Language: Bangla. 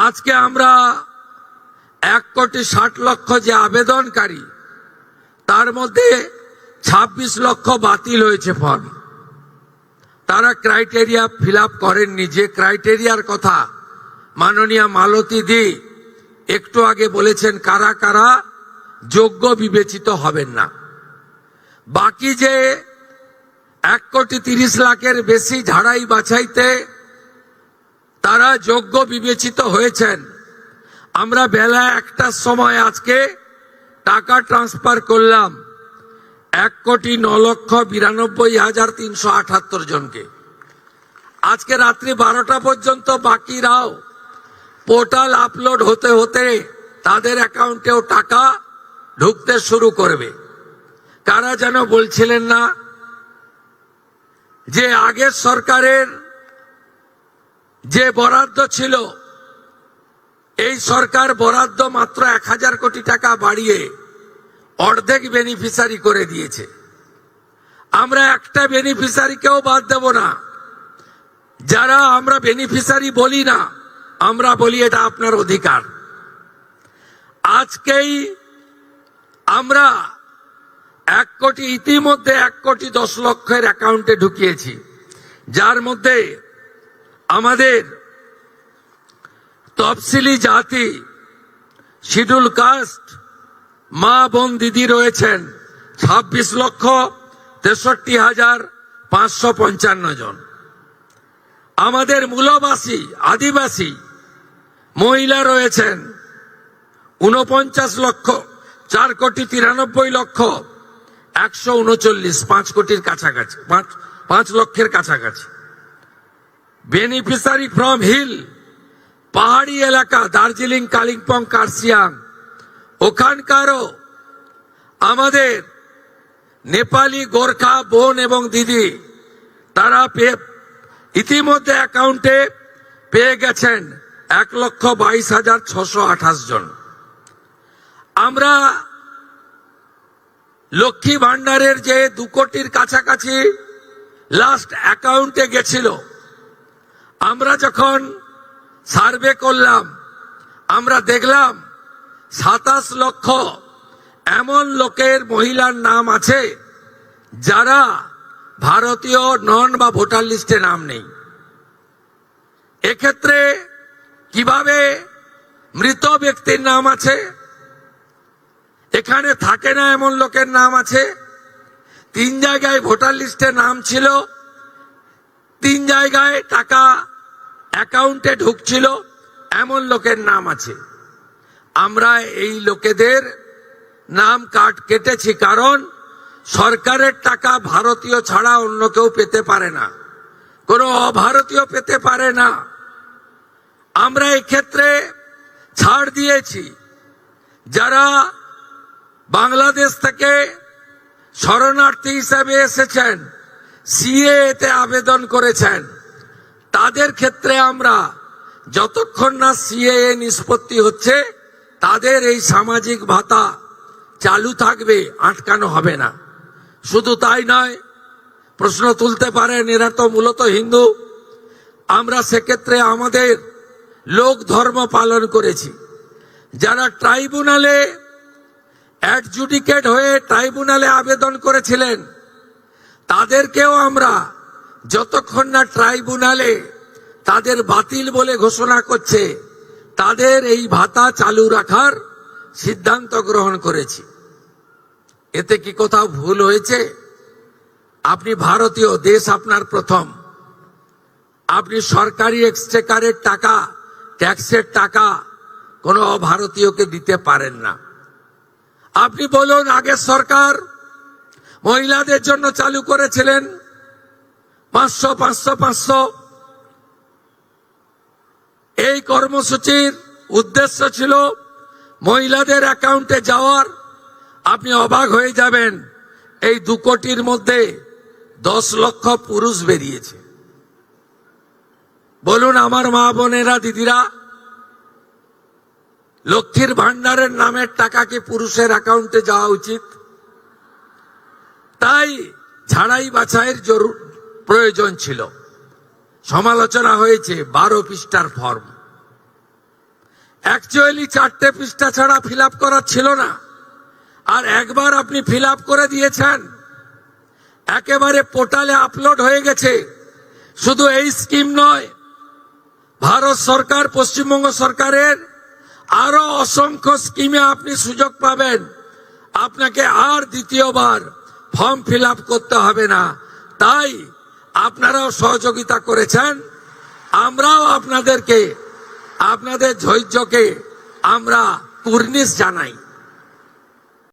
আজকে আমরা 1,60,00,000 যে আবেদনকারী, তার মধ্যে 26 লক্ষ বাতিল হয়েছে ফর্ম। তারা ক্রাইটেরিয়া ফিল আপ করেননি। যে ক্রাইটেরিয়ার কথা মাননীয় মালতী দি একটু আগে বলেছেন, কারা কারা যোগ্য বিবেচিত হবেন না। বাকি যে 1,30,00,000-এর বেশি ঝাড়াই বাছাইতে তারা যোগ্য বিবেচিত হয়েছেন, আমরা বেলা 1টার সময় আজকে টাকা ট্রান্সফার করলাম 1,09,92,378 জনকে। আজকে রাত্রি 12টা পর্যন্ত বাকিরাও পোর্টাল আপলোড হতে হতে তাদের অ্যাকাউন্টেও টাকা ঢুকতে শুরু করবে। কারা যেন বলছিলেন না যে আগের সরকারের যে বরাদ্দ ছিল, এই সরকার বরাদ্দ মাত্র 1,000 কোটি টাকা বাড়িয়ে অর্ধেক বেনিফিশিয়ারি করে দিয়েছে। আমরা একটা বেনিফিশিয়ারিকেও বাদ দেব না। যারা আমরা বেনিফিশিয়ারি বলি না, আমরা বলি এটা আপনার অধিকার। আজকেই আমরা 1 কোটি, ইতিমধ্যে 1,10,00,000-এর অ্যাকাউন্টে ঢুকিয়েছি, যার মধ্যে আমাদের তফসিলি জাতি, শিডিউল কাস্ট মা বোন দিদি রয়েছেন 26,63,555 জন। আমাদের মূলবাসী আদিবাসী মহিলা রয়েছেন 49,04,93,139,139, 5 কোটির কাছাকাছি, 5 লক্ষের কাছাকাছি। বেনিফিশিয়ারি ফ্রম হিল, পাহাড়ি এলাকা, দার্জিলিং, কালিম্পং, কার্শিয়াং, ওখানকারও আমাদের নেপালি গোর্খা বোন এবং দিদি, তারা ইতিমধ্যে অ্যাকাউন্টে পেয়ে গেছেন 1,22,628 জন। আমরা লক্ষ্মী ভান্ডারের যে 2 কোটির কাছাকাছি লাস্ট অ্যাকাউন্টে গেছিল, আমরা যখন সার্ভে করলাম, আমরা দেখলাম 27 লক্ষ এমন লোকের, মহিলার নাম আছে যারা ভারতীয় নন বা ভোটার লিস্টে নাম নেই। এক্ষেত্রে কিভাবে মৃত ব্যক্তির নাম আছে, এখানে থাকে না এমন লোকের নাম আছে। 3 জায়গায় ভোটার লিস্টে নাম ছিল, 3 জায়গায় টাকা অ্যাকাউন্টে ঢুকছিল, এমন লোকের নাম আছে। আমরা এই লোকেদের নাম কেটেছি, কারণ সরকারের টাকা ভারতীয় ছাড়া অন্য কেউ পেতে পারে না, কোনো অভারতীয় পেতে পারে না। আমরা এই ক্ষেত্রে ছাড় দিয়েছি। যারা বাংলাদেশ থেকে শরণার্থী হিসাবে এসেছেন, সিএএ-তে আবেদন করেছেন, তাদের ক্ষেত্রে আমরা যতক্ষণ না সিএএ নিষ্পত্তি হচ্ছে, তাদের এই সামাজিক ভাতা চালু থাকবে, আটকানো হবে না। শুধু তাই নয়, প্রশ্ন তুলতে পারেন এরা তো মূলত হিন্দু। আমরা সেক্ষেত্রে আমাদের লোক ধর্ম পালন করেছি। যারা ট্রাইব্যুনালে অ্যাডজুডিকেট হয়ে ট্রাইব্যুনালে আবেদন করেছিলেন, তাদেরকেও আমরা যতক্ষণ না ট্রাইব্যুনালে তাদের বাতিল বলে ঘোষণা করছে, তাদের এই ভাতা চালু রাখার সিদ্ধান্ত গ্রহণ করেছি। এতে কি কোথাও ভুল হয়েছে? আপনি ভারতীয়, দেশ আপনার প্রথম। আপনি সরকারি এক্সচেকারের টাকা, ট্যাক্সের টাকা কোনো অভারতীয়কে দিতে পারেন না। আপনি বলুন, আগের সরকার মহিলাদের জন্য চালু করেছিলেন 500, 500, 500। এই কর্মসূচির উদ্দেশ্য ছিল মহিলাদের অ্যাকাউন্টে যাওয়ার। আপনি অবাক হয়ে যাবেন, এই 2 কোটির মধ্যে 10 লক্ষ পুরুষ বেরিয়েছে। বলুন আমার মা বোনেরা, দিদিরা, লক্ষ্মীর ভান্ডারের নামের টাকা কি পুরুষের অ্যাকাউন্টে যাওয়া উচিত? তাই ঝাড়াই বাছাইয়ের প্রয়োজন ছিল। সমালোচনা হয়েছে 12 পৃষ্ঠার ফর্ম। অ্যাকচুয়ালি 4টে পৃষ্ঠা ছাড়া ফিল আপ করার ছিল না, আর একবার আপনি ফিল আপ করে দিয়েছেন, একেবারে পোর্টালে আপলোড হয়ে গেছে। শুধু এই স্কিম নয়, ভারত সরকার, পশ্চিমবঙ্গ সরকারের আরো অসংখ্য স্কিমে আপনি সুযোগ পাবেন। আপনাকে আর দ্বিতীয়বার ফর্ম ফিল আপ করতে হবে না। তাই আপনারাও সহযোগিতা করেছেন, আমরাও আপনাদের ধৈর্যকে আমরা কুর্নিশ জানাই।